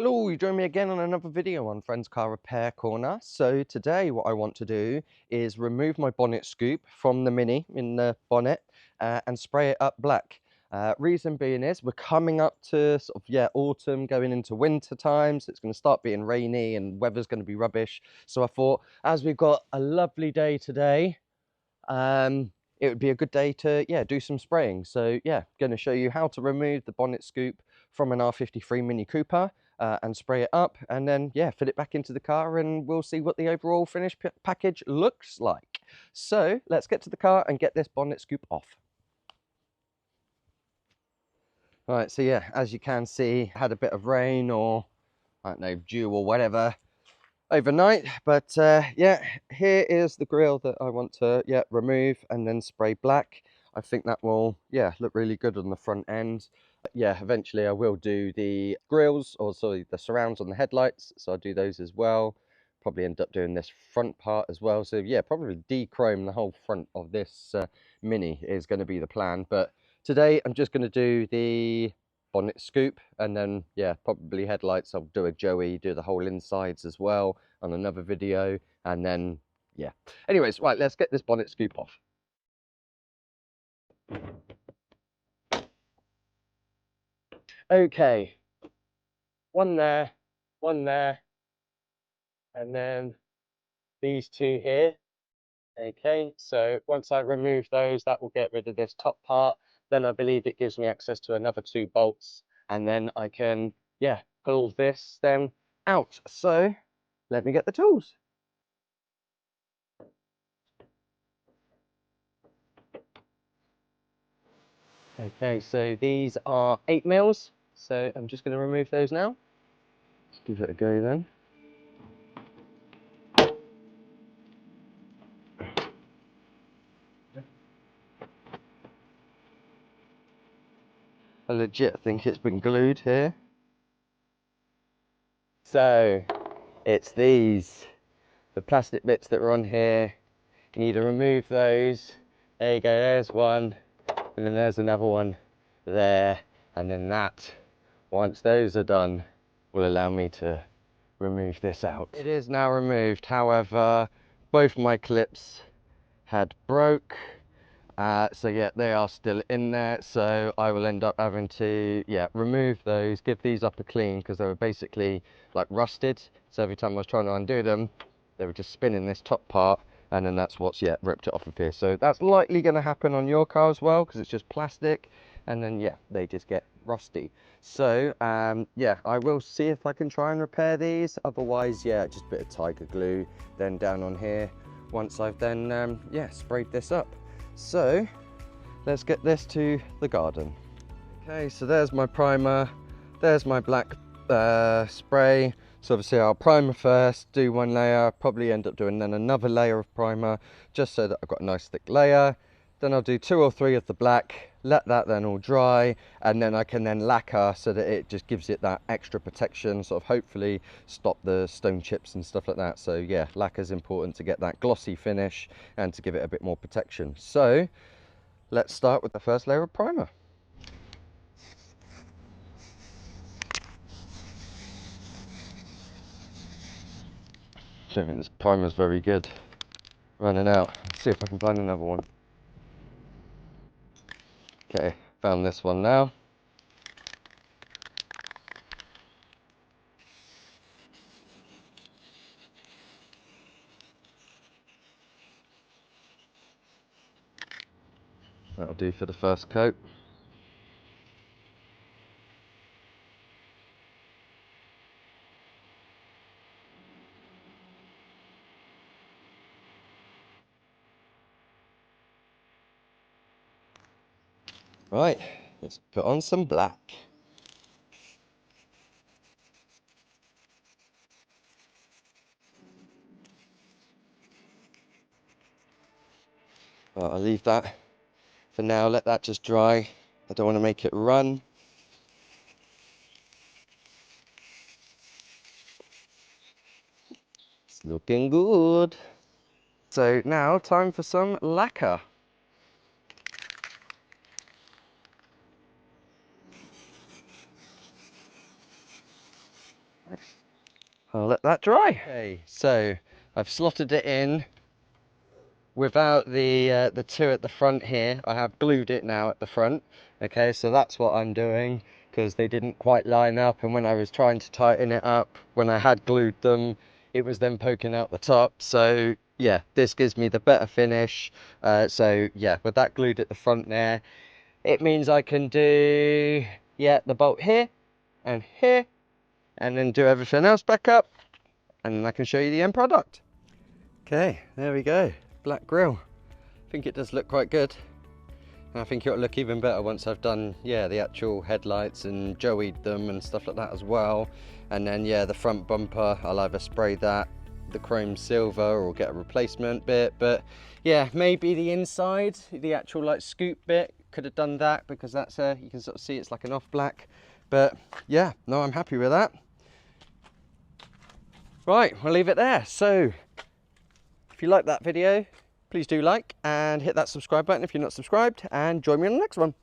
Hello, you join me again on another video on Friend's Car Repair Corner. So today what I want to do is remove my bonnet scoop from the Mini in the bonnet and spray it up black. Reason being is we're coming up to autumn, going into winter times. It's going to start being rainy and weather's going to be rubbish. So I thought, as we've got a lovely day today, it would be a good day to do some spraying. So going to show you how to remove the bonnet scoop from an R53 Mini Cooper and spray it up, and then fit it back into the car, and we'll see what the overall finished package looks like. So let's get to the car and get this bonnet scoop off. All right, so as you can see, had a bit of rain, or I don't know, dew or whatever overnight, but here is the grille that I want to remove and then spray black. I think that will look really good on the front end. But eventually I will do the grills, or sorry, the surrounds on the headlights, so I'll do those as well. Probably end up doing this front part as well, so probably de-chrome the whole front of this Mini is going to be the plan. But today I'm just going to do the bonnet scoop, and then probably headlights. I'll do a Joey, do the whole insides as well on another video, and then anyways, right, let's get this bonnet scoop off. Okay, one there, and then these two here. Okay, so once I remove those, that will get rid of this top part. Then I believe it gives me access to another 2 bolts, and then I can pull this then out. So let me get the tools. Okay, so these are 8mm, so I'm just going to remove those now. Let's give it a go then. I legit think it's been glued here. So it's these, the plastic bits that are on here. You need to remove those. There you go, there's one, and then there's another one there, and then that, once those are done, will allow me to remove this out. It is now removed. However, both my clips had broke, so they are still in there, so I will end up having to remove those, give these up a clean, because they were basically like rusted. So every time I was trying to undo them, they were just spinning this top part, and then that's what's ripped it off of here. So that's likely going to happen on your car as well, because it's just plastic, and then they just get rusty. So I will see if I can try and repair these. Otherwise just a bit of tiger glue then down on here once I've then sprayed this up. So let's get this to the garden. Okay, so there's my primer, there's my black spray. So obviously I'll primer first, do 1 layer, probably end up doing then another layer of primer, just so that I've got a nice thick layer. Then I'll do 2 or 3 of the black, let that then all dry, and then I can then lacquer so that it just gives it that extra protection, sort of hopefully stop the stone chips and stuff like that. So lacquer is important to get that glossy finish and to give it a bit more protection. So let's start with the first layer of primer. I don't think this primer's very good. Running out. Let's see if I can find another one. Okay, found this one now. That'll do for the first coat. Right, let's put on some black. Well, I'll leave that for now, let that just dry. I don't want to make it run. It's looking good. So now time for some lacquer. I'll let that dry. Okay, so I've slotted it in without the two at the front here. I have glued it now at the front. Okay, so that's what I'm doing, because they didn't quite line up, and when I was trying to tighten it up, when I had glued them, it was then poking out the top. So yeah, this gives me the better finish. So yeah, with that glued at the front there, it means I can do, yeah, the bolt here and here, and then do everything else back up, and then I can show you the end product. Okay, there we go, black grille. I think it does look quite good, and I think it'll look even better once I've done, yeah, the actual headlights and joeyed them and stuff like that as well. And then yeah, the front bumper, I'll either spray that the chrome silver or get a replacement bit. But yeah, maybe the inside, the actual like scoop bit, could have done that, because that's you can sort of see it's like an off black. But yeah, no, I'm happy with that. Right, we'll leave it there. So if you like that video, please do like and hit that subscribe button if you're not subscribed, and join me on the next one.